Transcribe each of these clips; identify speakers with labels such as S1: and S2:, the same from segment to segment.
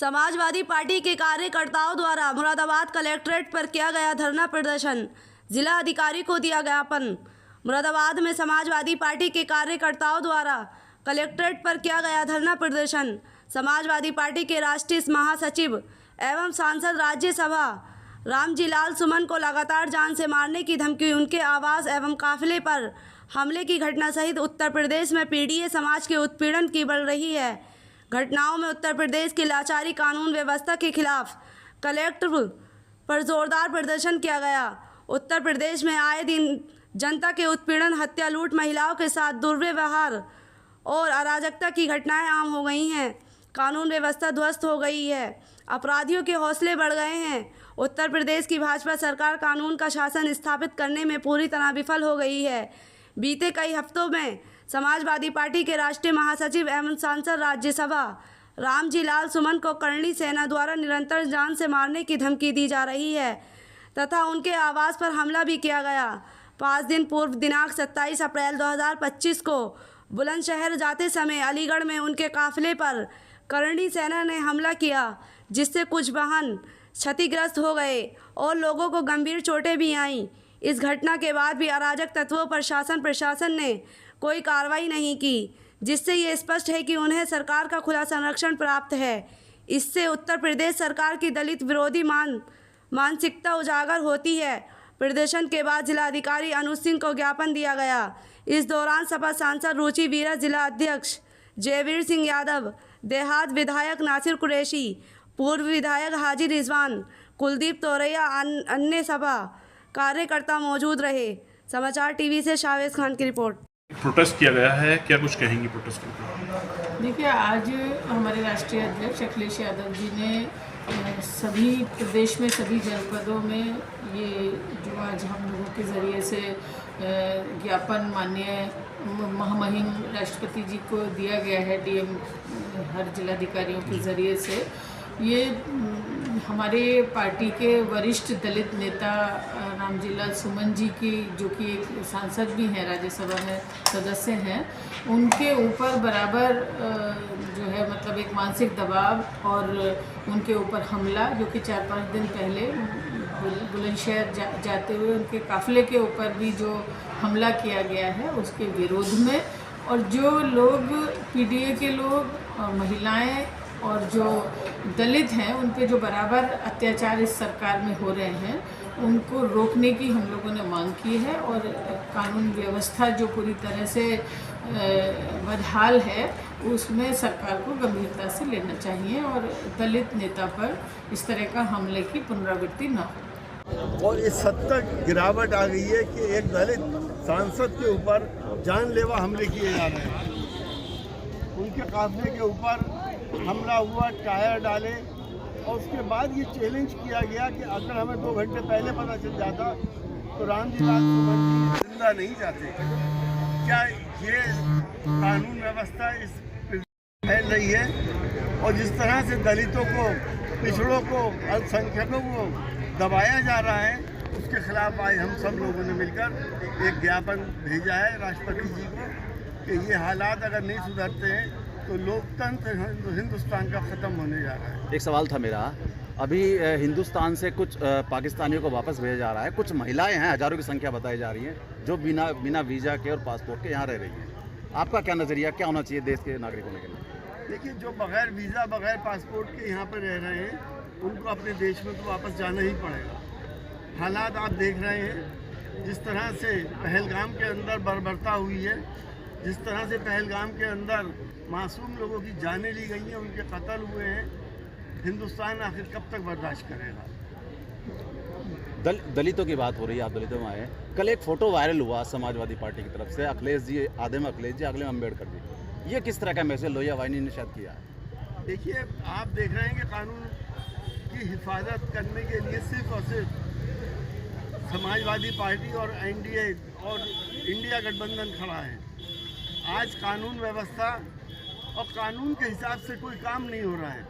S1: Samajwadi party के कार्यकर्ताओं द्वारा मुरादाबाद कलेक्ट्रेट पर किया गया धरना प्रदर्शन, जिला अधिकारी को दिया ज्ञापन। मुरादाबाद में समाजवादी पार्टी के कार्यकर्ताओं द्वारा कलेक्ट्रेट पर किया गया धरना प्रदर्शन। समाजवादी पार्टी के राष्ट्रीय महासचिव एवं सांसद राज्यसभा रामजी लाल सुमन को लगातार जान से मारने की धमकी, उनके आवास एवं काफिले पर हमले की घटना सहित उत्तर प्रदेश में पीड़ित समाज के उत्पीड़न की बढ़ रही है घटनाओं में उत्तर प्रदेश की लाचारी कानून व्यवस्था के खिलाफ कलेक्टर पर जोरदार प्रदर्शन किया गया। उत्तर प्रदेश में आए दिन जनता के उत्पीड़न, हत्या, लूट, महिलाओं के साथ दुर्व्यवहार और अराजकता की घटनाएं आम हो गई हैं। कानून व्यवस्था ध्वस्त हो गई है, अपराधियों के हौसले बढ़ गए हैं। उत्तर प्रदेश की भाजपा सरकार कानून का शासन स्थापित करने में पूरी तरह विफल हो गई है। बीते कई हफ्तों में समाजवादी पार्टी के राष्ट्रीय महासचिव एवं सांसद राज्यसभा रामजी लाल सुमन को करणी सेना द्वारा निरंतर जान से मारने की धमकी दी जा रही है तथा उनके आवास पर हमला भी किया गया। 5 दिन पूर्व दिनांक 27 अप्रैल 2025 को बुलंदशहर जाते समय अलीगढ़ में उनके काफिले पर करणी सेना ने हमला किया, जिससे कुछ वाहन क्षतिग्रस्त हो गए और लोगों को गंभीर चोटें भी आईं। इस घटना के बाद भी अराजक तत्वों पर शासन प्रशासन ने कोई कार्रवाई नहीं की, जिससे ये स्पष्ट है कि उन्हें सरकार का खुला संरक्षण प्राप्त है। इससे उत्तर प्रदेश सरकार की दलित विरोधी मानसिकता उजागर होती है। प्रदर्शन के बाद जिलाधिकारी अनुज सिंह को ज्ञापन दिया गया। इस दौरान सपा सांसद रुचि वीरा, जिला अध्यक्ष जयवीर सिंह यादव, देहात विधायक नासिर कुरैशी, पूर्व विधायक हाजी रिजवान, कुलदीप तोरैया, अन्य सपा कार्यकर्ता मौजूद रहे। समाचार टीवी से शावेज खान की रिपोर्ट।
S2: प्रोटेस्ट किया गया है, क्या कुछ कहेंगी प्रोटेस्ट के ऊपर?
S3: देखिए, आज हमारे राष्ट्रीय अध्यक्ष अखिलेश यादव जी ने सभी प्रदेश में सभी जनपदों में ये जो आज हम लोगों के ज़रिए से ज्ञापन माननीय महामहिम राष्ट्रपति जी को दिया गया है, डीएम हर जिलाधिकारियों के ज़रिए से। ये हमारे पार्टी के वरिष्ठ दलित नेता रामजी लाल सुमन जी की, जो कि एक सांसद भी हैं, राज्यसभा में सदस्य हैं, उनके ऊपर बराबर जो है मतलब एक मानसिक दबाव और उनके ऊपर हमला, जो कि 4-5 दिन पहले बुलंदशहर जाते हुए उनके काफिले के ऊपर भी जो हमला किया गया है, उसके विरोध में। और जो लोग पीडीए के लोग और महिलाएं और जो दलित हैं, उन पे जो बराबर अत्याचार इस सरकार में हो रहे हैं, उनको रोकने की हम लोगों ने मांग की है। और कानून व्यवस्था जो पूरी तरह से बदहाल है, उसमें सरकार को गंभीरता से लेना चाहिए और दलित नेता पर इस तरह का हमले की पुनरावृत्ति न हो।
S4: और इस हद तक गिरावट आ गई है कि एक दलित सांसद के ऊपर जानलेवा हमले किए जा रहे हैं। उनके काफिले के ऊपर हमला हुआ, टायर डाले और उसके बाद ये चैलेंज किया गया कि अगर हमें 2 घंटे पहले पता चल जाता तो रामजी लाल सुमन जी जिंदा नहीं जाते। क्या ये कानून व्यवस्था इस फैल रही है? और जिस तरह से दलितों को, पिछड़ों को, अल्पसंख्यकों को दबाया जा रहा है, उसके खिलाफ आज हम सब लोगों ने मिलकर एक ज्ञापन भेजा है राष्ट्रपति जी को कि ये हालात अगर नहीं सुधरते हैं तो लोकतंत्र हिंदुस्तान का ख़त्म होने जा रहा है।
S5: एक सवाल था मेरा, अभी हिंदुस्तान से कुछ पाकिस्तानियों को वापस भेजा जा रहा है, कुछ महिलाएं हैं, हज़ारों की संख्या बताई जा रही है, जो बिना वीज़ा के और पासपोर्ट के यहाँ रह रही हैं। आपका क्या नज़रिया, क्या होना चाहिए देश के नागरिकों के लिए?
S4: देखिए, जो बगैर वीज़ा, बगैर पासपोर्ट के यहाँ पर रह रहे हैं, उनको अपने देश में तो वापस जाना ही पड़ेगा। हालात आप देख रहे हैं, जिस तरह से पहलगाम के अंदर बर्बरता हुई है, जिस तरह से पहलगाम के अंदर मासूम लोगों की जानें ली गई हैं, उनके कत्ल हुए हैं, हिंदुस्तान आखिर कब तक बर्दाश्त करेगा?
S5: दलितों की बात हो रही है, आप दलितों में आए। कल एक फ़ोटो वायरल हुआ समाजवादी पार्टी की तरफ से, अखिलेश जी, आदम अखिलेश जी, अगले अम्बेडकर जी। ये किस तरह का मैसेज लोहिया वाहिनी ने शायद किया है?
S4: देखिए, आप देख रहे हैं कि कानून की हिफाजत करने के लिए सिर्फ और सिर्फ समाजवादी पार्टी और एनडीए और इंडिया गठबंधन खड़ा है। आज कानून व्यवस्था और कानून के हिसाब से कोई काम नहीं हो रहा है।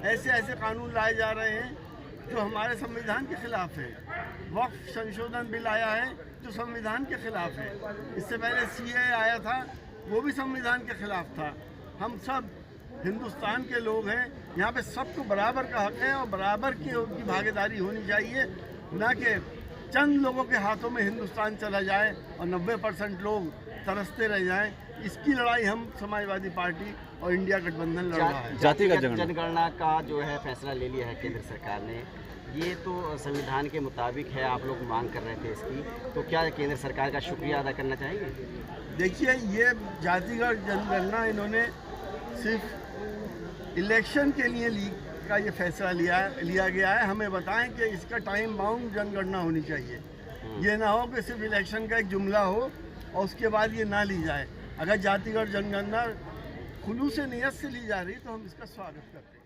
S4: ऐसे कानून लाए जा रहे हैं जो हमारे संविधान के खिलाफ है। वक्फ संशोधन बिल आया है जो संविधान के खिलाफ है। इससे पहले सीएए आया था, वो भी संविधान के खिलाफ था। हम सब हिंदुस्तान के लोग हैं, यहाँ पे सबको बराबर का हक है और बराबर की उनकी भागीदारी होनी चाहिए, ना कि चंद लोगों के हाथों में हिंदुस्तान चला जाए और 90% लोग तरसते रह जाएं। इसकी लड़ाई हम समाजवादी पार्टी और इंडिया गठबंधन लड़ रहा है।
S5: जातिगत
S6: जनगणना का जो है फैसला ले लिया है केंद्र सरकार ने, ये तो संविधान के मुताबिक है, आप लोग मांग कर रहे थे इसकी, तो क्या केंद्र सरकार का शुक्रिया अदा करना चाहेंगे?
S4: देखिए, ये जातिगत जनगणना इन्होंने सिर्फ इलेक्शन के लिए का ये फैसला लिया गया है। हमें बताएं कि इसका टाइम बाउंड जनगणना होनी चाहिए। ये ना हो कि सिर्फ इलेक्शन का एक जुमला हो और उसके बाद ये ना ली जाए। अगर जातिगत जनगणना खुलूस से नियत से ली जा रही तो हम इसका स्वागत करते हैं।